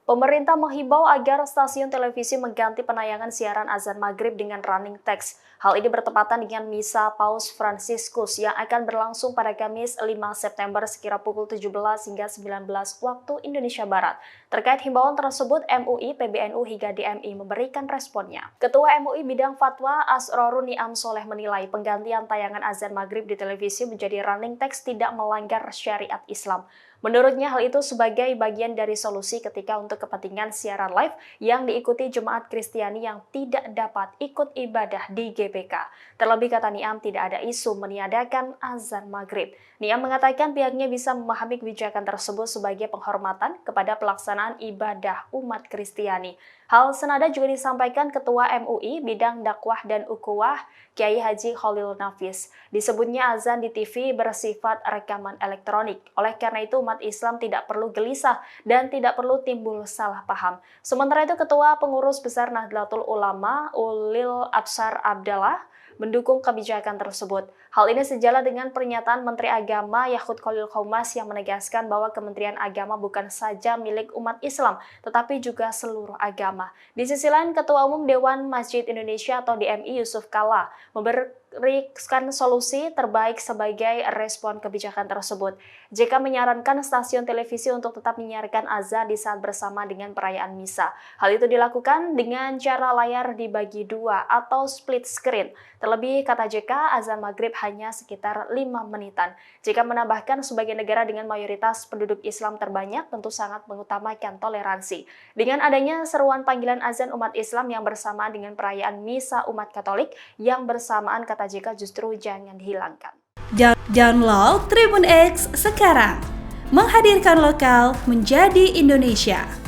Pemerintah menghimbau agar stasiun televisi mengganti penayangan siaran azan maghrib dengan running text. Hal ini bertepatan dengan Misa Paus Fransiskus yang akan berlangsung pada Kamis 5 September sekira pukul 17 hingga 19 waktu Indonesia Barat. Terkait himbauan tersebut, MUI, PBNU hingga DMI memberikan responnya. Ketua MUI Bidang Fatwa Asrorun Niam Soleh menilai penggantian tayangan azan maghrib di televisi menjadi running text tidak melanggar syariat Islam. Menurutnya hal itu sebagai bagian dari solusi ketika untuk kepentingan siaran live yang diikuti jemaat Kristiani yang tidak dapat ikut ibadah di GBK. Terlebih kata Niam tidak ada isu meniadakan azan maghrib. Niam mengatakan pihaknya bisa memahami kebijakan tersebut sebagai penghormatan kepada pelaksanaan ibadah umat Kristiani. Hal senada juga disampaikan Ketua MUI Bidang Dakwah dan Ukhuwah Kiai Haji Khalil Nafis. Disebutnya azan di TV bersifat rekaman elektronik. Oleh karena itu umat Islam tidak perlu gelisah dan tidak perlu timbul salah paham. Sementara itu Ketua Pengurus Besar Nahdlatul Ulama Ulil Absar Abdallah mendukung kebijakan tersebut. Hal ini sejalan dengan pernyataan Menteri Agama Yakut Khalil Qomas yang menegaskan bahwa Kementerian Agama bukan saja milik umat Islam, tetapi juga seluruh agama. Di sisi lain, Ketua Umum Dewan Masjid Indonesia atau DMI Yusuf Kala memberikan solusi terbaik sebagai respon kebijakan tersebut. JK menyarankan stasiun televisi untuk tetap menyiarkan azan di saat bersama dengan perayaan misa. Hal itu dilakukan dengan cara layar dibagi dua atau split screen. Terlebih, kata JK, azan maghrib hanya sekitar 5 menitan. JK menambahkan sebagai negara dengan mayoritas penduduk Islam terbanyak tentu sangat mengutamakan toleransi. Dengan adanya seruan panggilan azan umat Islam yang bersamaan dengan perayaan misa umat Katolik yang bersamaan, kata JK, justru jangan dihilangkan. Download Tribun X sekarang, menghadirkan lokal menjadi Indonesia.